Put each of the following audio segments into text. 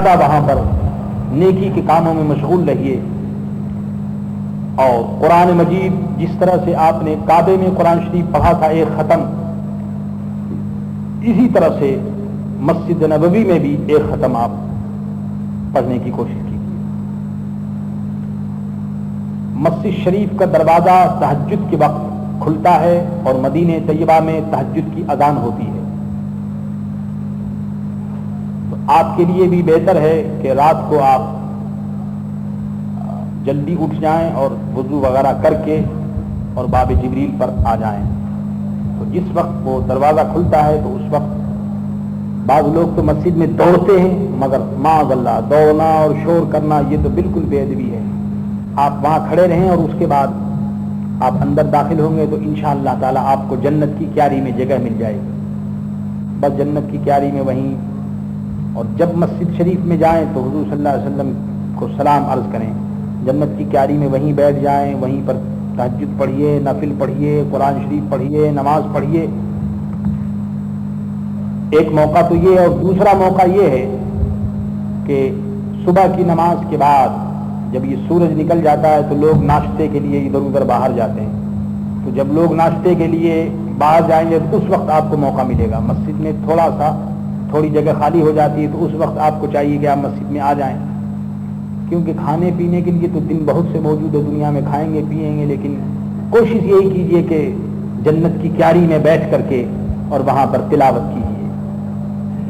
وہاں پر نیکی کے کاموں میں مشغول رہیے. اور قرآن مجید جس طرح سے آپ نے کعبے میں قرآن شریف پڑھا تھا ایک ختم، اسی طرح سے مسجد نبوی میں بھی ایک ختم آپ پڑھنے کی کوشش کیجیے. مسجد شریف کا دروازہ تہجد کے وقت کھلتا ہے اور مدینہ طیبہ میں تہجد کی اذان ہوتی ہے. تو آپ کے لیے بھی بہتر ہے کہ رات کو آپ جلدی اٹھ جائیں اور وضو وغیرہ کر کے اور باب جبریل پر آ جائیں. تو جس وقت وہ دروازہ کھلتا ہے تو اس وقت بعض لوگ تو مسجد میں دوڑتے ہیں، مگر معاذ اللہ دوڑنا اور شور کرنا یہ تو بالکل بے ادبی ہے. آپ وہاں کھڑے رہیں اور اس کے بعد آپ اندر داخل ہوں گے تو انشاءاللہ تعالی آپ کو جنت کی کیاری میں جگہ مل جائے گی. بس جنت کی کیاری میں وہیں. اور جب مسجد شریف میں جائیں تو حضور صلی اللہ علیہ وسلم کو سلام عرض کریں. جنت کی کیاری میں وہیں بیٹھ جائیں، وہیں پر تہجد پڑھیے، نفل پڑھیے، قرآن شریف پڑھیے، نماز پڑھیے. ایک موقع تو یہ ہے، اور دوسرا موقع یہ ہے کہ صبح کی نماز کے بعد جب یہ سورج نکل جاتا ہے تو لوگ ناشتے کے لیے ادھر ادھر باہر جاتے ہیں. تو جب لوگ ناشتے کے لیے باہر جائیں گے تو اس وقت آپ کو موقع ملے گا. مسجد میں تھوڑی جگہ خالی ہو جاتی ہے تو اس وقت آپ کو چاہیے کہ آپ مسجد میں آ جائیں، کیونکہ کھانے پینے کے لیے تو دن بہت سے موجود ہے دنیا میں، کھائیں گے پیئیں گے، لیکن کوشش یہی کیجیے کہ جنت کی کیاری میں بیٹھ کر کے اور وہاں پر تلاوت کیجیے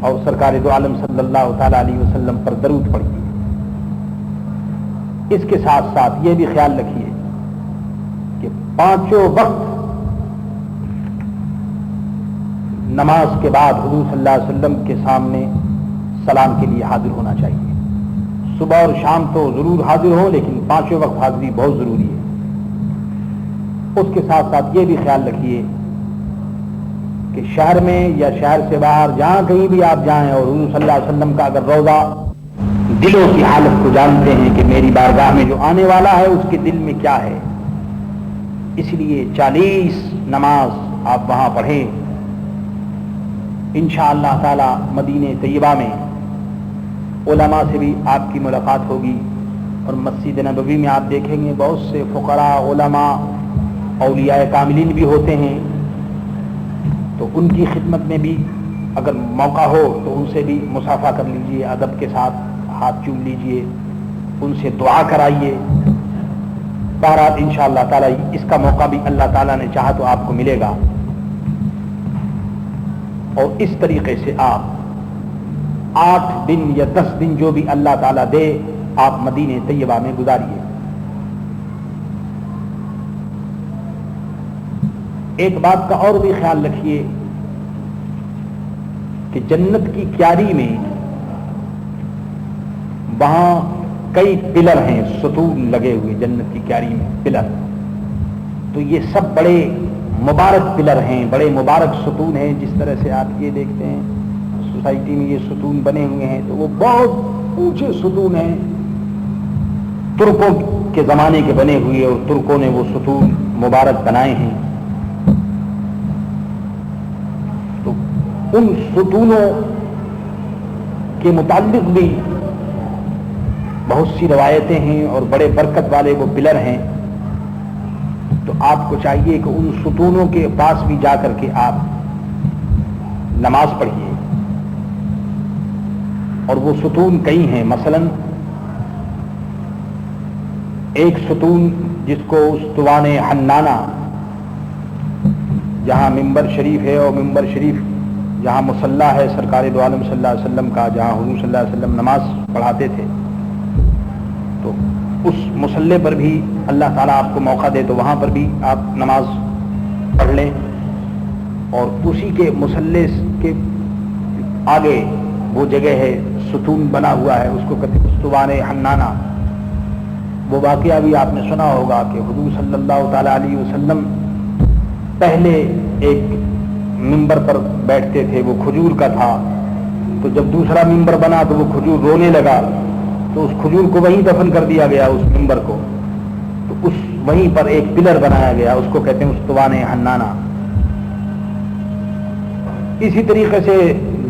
اور سرکار دو عالم صلی اللہ تعالی علیہ وسلم پر درود پڑھیے. اس کے ساتھ ساتھ یہ بھی خیال رکھیے کہ پانچوں وقت نماز کے بعد حضور صلی اللہ علیہ وسلم کے سامنے سلام کے لیے حاضر ہونا چاہیے. صبح اور شام تو ضرور حاضر ہو، لیکن پانچوں وقت حاضری بہت ضروری ہے. اس کے ساتھ ساتھ یہ بھی خیال رکھیے کہ شہر میں یا شہر سے باہر جہاں کہیں بھی آپ جائیں اور حضور صلی اللہ علیہ وسلم کا اگر روضہ، دلوں کی حالت کو جانتے ہیں کہ میری بارگاہ میں جو آنے والا ہے اس کے دل میں کیا ہے، اس لیے 40 نماز آپ وہاں پڑھیں. انشاءاللہ تعالی مدینہ طیبہ میں علماء سے بھی آپ کی ملاقات ہوگی. اور مسجد نبوی میں آپ دیکھیں گے بہت سے فقراء، علماء، اولیاء کاملین بھی ہوتے ہیں. تو ان کی خدمت میں بھی اگر موقع ہو تو ان سے بھی مصافحہ کر لیجئے، ادب کے ساتھ ہاتھ چوم لیجئے، ان سے دعا کرائیے. بہرحال انشاءاللہ تعالی اس کا موقع بھی اللہ تعالیٰ نے چاہا تو آپ کو ملے گا. اور اس طریقے سے آپ 8 دن یا 10 دن جو بھی اللہ تعالیٰ دے آپ مدینہ طیبہ میں گزاریے. ایک بات کا اور بھی خیال رکھیے کہ جنت کی کیاری میں وہاں کئی پلر ہیں، ستون لگے ہوئے جنت کی کیاری میں پلر. تو یہ سب بڑے مبارک پلر ہیں، بڑے مبارک ستون ہیں. جس طرح سے آپ یہ دیکھتے ہیں سوسائٹی میں یہ ستون بنے ہوئے ہیں تو وہ بہت اونچے ستون ہیں، ترکوں کے زمانے کے بنے ہوئے، اور ترکوں نے وہ ستون مبارک بنائے ہیں. تو ان ستونوں کے متعلق بھی بہت سی روایتیں ہیں اور بڑے برکت والے وہ پلر ہیں. تو آپ کو چاہیے کہ ان ستونوں کے پاس بھی جا کر کے آپ نماز پڑھیے. اور وہ ستون کئی ہیں. مثلا ایک ستون جس کو استوان حنانہ، جہاں ممبر شریف ہے اور ممبر شریف جہاں مصلی ہے سرکار دو عالم صلی اللہ علیہ وسلم کا، جہاں حضور صلی اللہ علیہ وسلم نماز پڑھاتے تھے، تو اس مصلی پر بھی اللہ تعالیٰ آپ کو موقع دے تو وہاں پر بھی آپ نماز پڑھ لیں. اور اسی کے مصلی کے آگے وہ جگہ ہے، ستون بنا ہوا ہے، اس کو کہتے ہیں استوان حنانہ. وہ واقعہ بھی آپ نے سنا ہوگا کہ حضور صلی اللہ تعالیٰ علیہ وسلم پہلے ایک ممبر پر بیٹھتے تھے، وہ کھجور کا تھا. تو جب دوسرا ممبر بنا تو وہ کھجور رونے لگا، تو اس کھجور کو وہیں دفن کر دیا گیا، اس ممبر کو. تو اس وہیں پر ایک پلر بنایا گیا، اس کو کہتے ہیں استوان حنانہ. اسی طریقے سے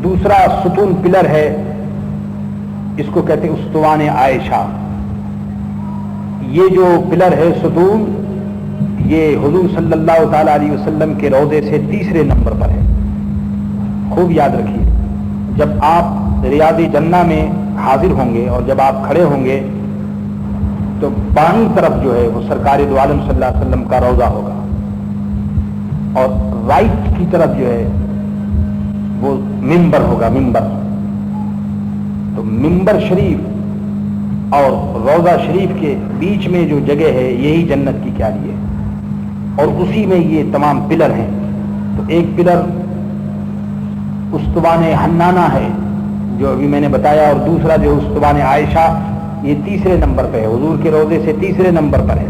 دوسرا ستون پلر ہے اس کو کہتے ہیں استوان عائشہ. یہ جو پلر ہے ستون، یہ حضور صلی اللہ تعالی علیہ وسلم کے روضے سے تیسرے نمبر پر ہے. خوب یاد رکھیے، جب آپ ریاض جنہ میں حاضر ہوں گے اور جب آپ کھڑے ہوں گے تو بائیں طرف جو ہے وہ سرکار دو عالم صلی اللہ علیہ وسلم کا روضہ ہوگا، اور رائٹ کی طرف جو ہے وہ منبر ہوگا. منبر تو منبر شریف اور روضہ شریف کے بیچ میں جو جگہ ہے یہی جنت کی کیاری ہے، اور اسی میں یہ تمام پلر ہیں. تو ایک پلر استوان حنانہ ہے جو ابھی میں نے بتایا، اور دوسرا جو استوان عائشہ یہ تیسرے نمبر پہ ہے، حضور کے روضے سے تیسرے نمبر پر ہے.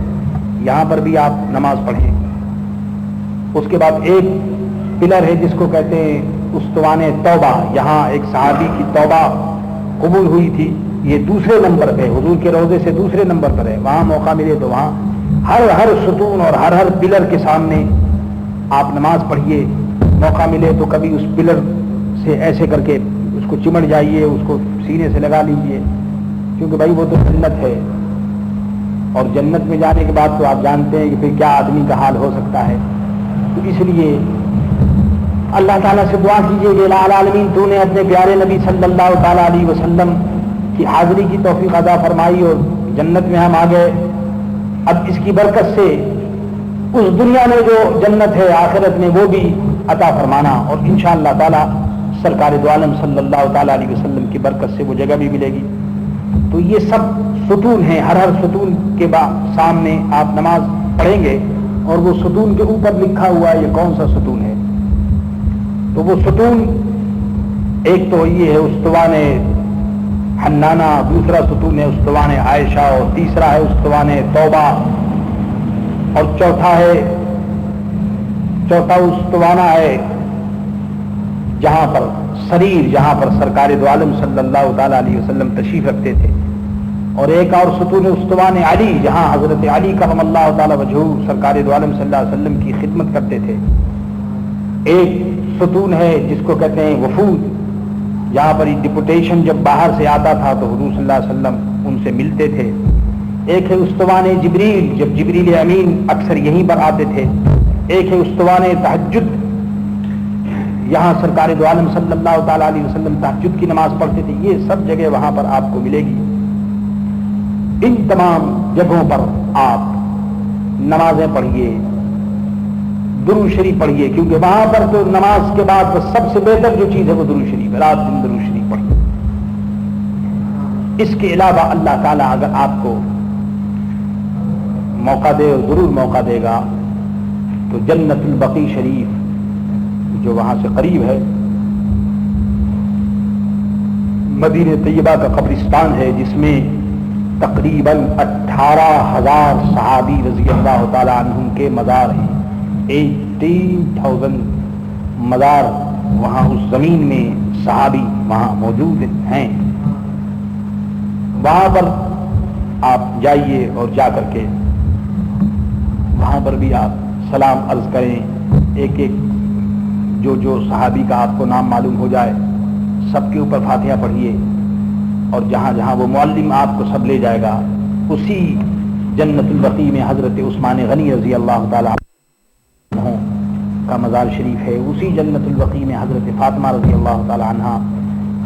یہاں پر بھی آپ نماز پڑھیں. اس کے بعد ایک پلر ہے جس کو کہتے ہیں استوان توبہ. یہاں ایک صحابی کی توبہ قبول ہوئی تھی، یہ دوسرے نمبر پہ، حضور کے روضے سے دوسرے نمبر پر ہے. وہاں موقع ملے تو وہاں ہر ستون اور ہر پلر کے سامنے آپ نماز پڑھیے. موقع ملے تو کبھی اس پلر سے ایسے کر کے اس کو چمٹ جائیے، اس کو سینے سے لگا لیجئے، کیونکہ بھائی وہ تو جنت ہے، اور جنت میں جانے کے بعد تو آپ جانتے ہیں کہ پھر کیا آدمی کا حال ہو سکتا ہے. تو اس لیے اللہ تعالیٰ سے دعا کیجیے کہ الہ العالمین تو نے اپنے پیارے نبی صلی اللہ تعالیٰ علیہ وسلم کی حاضری کی توفیق عطا فرمائی اور جنت میں ہم آ گئے. اب اس کی برکت سے اس دنیا میں جو جنت ہے آخرت میں وہ بھی عطا فرمانا، اور انشاءاللہ تعالیٰ سرکار دو عالم صلی اللہ تعالیٰ علیہ وسلم کی برکت سے وہ جگہ بھی ملے گی. تو یہ سب ستون ہیں، ہر ستون کے سامنے آپ نماز پڑھیں گے، اور وہ ستون کے اوپر لکھا ہوا ہے یہ کون سا ستون ہے. تو وہ ستون ایک تو یہ ہے استوان حنانہ، دوسرا ستون ہے استوان عائشہ، اور تیسرا ہے استوان توبہ، اور چوتھا استوانہ ہے جہاں پر سریر، جہاں پر سرکار دو عالم صلی اللہ تعالیٰ علیہ وسلم تشریف رکھتے تھے. اور ایک اور ستون استوان علی، جہاں حضرت علی کرم اللہ تعالیٰ وجہہ سرکار دو عالم صلی اللہ علیہ وسلم کی خدمت کرتے تھے. ایک ستون ہے جس کو کہتے ہیں وفود، جہاں پر ڈپوٹیشن جب باہر سے آتا تھا تو حضور صلی اللہ علیہ وسلم ان سے ملتے تھے. ایک ہے استوان جبریل، جب جبریل امین اکثر یہیں پر آتے تھے. ایک ہے استوان تہجد، یہاں سرکار دو عالم صلی اللہ تعالیٰ علیہ وسلم تہجد کی نماز پڑھتے تھے. یہ سب جگہ وہاں پر آپ کو ملے گی. ان تمام جگہوں پر آپ نمازیں پڑھیے، درود شریف پڑھیے، کیونکہ وہاں پر تو نماز کے بعد سب سے بہتر جو چیز ہے وہ درود شریف ہے. رات دن درود شریف پڑھیے. اس کے علاوہ اللہ تعالیٰ اگر آپ کو موقع دے، اور ضرور موقع دے گا، تو جنت البقیع شریف جو وہاں سے قریب ہے، مدینہ طیبہ کا قبرستان ہے، جس میں تقریباً 18,000 صحابی رضی اللہ تعالیٰ عنہم کے مزار ہیں. 18,000 مزار وہاں اس زمین میں صحابی وہاں موجود ہیں. وہاں پر آپ جائیے اور جا کر کے وہاں پر بھی آپ سلام عرض کریں. ایک ایک جو صحابی کا آپ کو نام معلوم ہو جائے سب کے اوپر فاتحہ پڑھیے، اور جہاں جہاں وہ معلم آپ کو سب لے جائے گا اسی جنت البقیع میں حضرت عثمان غنی رضی اللہ تعالیٰ عنہ کا مزار شریف ہے. اسی جنت البقیع میں حضرت فاطمہ رضی اللہ تعالیٰ عنہ،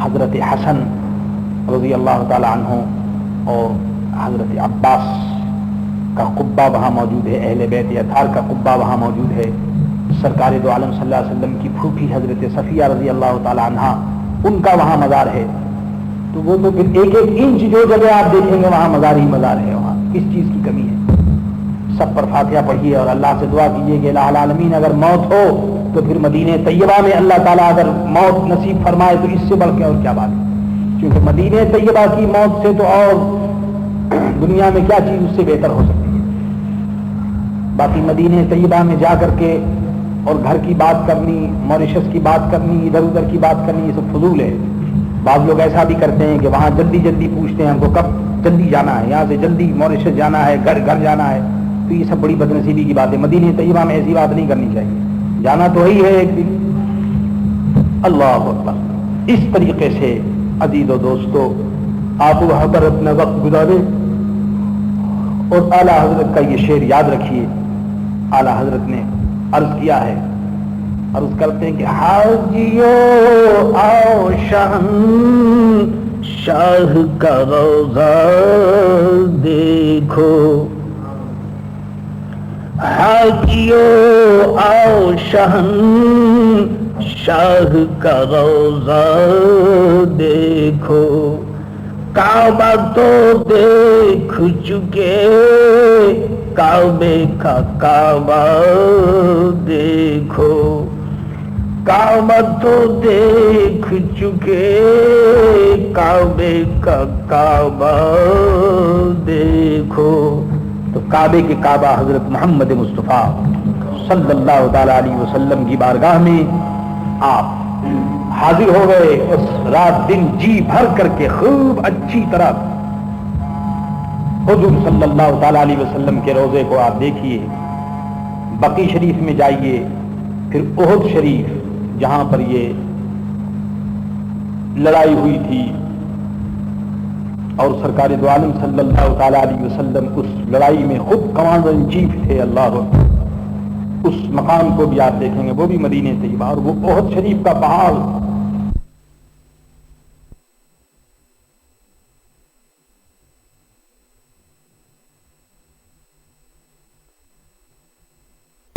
حضرت حسن رضی اللہ تعالیٰ عنہ اور حضرت عباس کا قبہ وہاں موجود ہے. اہل بیت اطہار کا قبہ وہاں موجود ہے. سرکار دو عالم صلی اللہ علیہ وسلم کی پھوپھی حضرت صفیہ رضی اللہ تعالیٰ عنہ، ان کا وہاں مزار ہے. تو وہ تو پھر ایک ایک انچ جو جگہ آپ دیکھیں گے وہاں مزار ہی مزار ہے. وہاں کس چیز کی کمی ہے؟ سب پر فاتحہ پڑھیے اور اللہ سے دعا کیجیے کہ الہ العالمین اگر موت ہو تو پھر مدینہ طیبہ میں اللہ تعالیٰ اگر موت نصیب فرمائے تو اس سے بڑھ کے اور کیا بات ہے. کیونکہ مدینہ طیبہ کی موت سے تو اور دنیا میں کیا چیز اس سے بہتر ہو سکتی ہے. باقی مدینہ طیبہ میں جا کر کے اور گھر کی بات کرنی، موریشس کی بات کرنی، ادھر ادھر کی بات کرنی، یہ سب فضول ہے. بعض لوگ ایسا بھی کرتے ہیں کہ وہاں جلدی جلدی پوچھتے ہیں ہم کو کب جلدی جانا ہے، یہاں سے جلدی موریشس جانا ہے، گھر جانا ہے. تو یہ سب بڑی بد نصیبی کی بات ہے. مدینہ طیبہ میں ایسی بات نہیں کرنی چاہیے. جانا تو ہی ہے ایک دن. اللہ اکبر. اس طریقے سے عزیز و دوستو آپ وہاں پر اپنا وقت گزارے. اور اعلیٰ حضرت کا یہ شعر یاد رکھیے. اعلیٰ حضرت نے عرض کیا ہے, عرض کرتے ہیں کہ حاجیو آؤ شاہ کا روضہ دیکھو, حاجیو آؤ شاہ کا روضہ دیکھو, کعبہ تو دیکھ چکے کعبے کا کعبہ دیکھو, کعبہ تو دیکھ چکے کعبے کا کعبہ دیکھو. تو کعبے کے کعبہ حضرت محمد مصطفیٰ صلی اللہ تعالی علیہ وسلم کی بارگاہ میں آپ حاضر ہو گئے. اس رات دن جی بھر کر کے خوب اچھی طرح حضور صلی اللہ تعالی علیہ وسلم کے روضے کو آپ دیکھیے. بقی شریف میں جائیے, پھر احد شریف جہاں پر یہ لڑائی ہوئی تھی اور سرکار دو عالم صلی اللہ تعالی علیہ وسلم اس لڑائی میں خود کمانڈر ان چیف تھے. اللہ اس مقام کو بھی آپ دیکھیں گے, وہ بھی مدینہ طیبہ. اور وہ احد شریف کا پہاڑ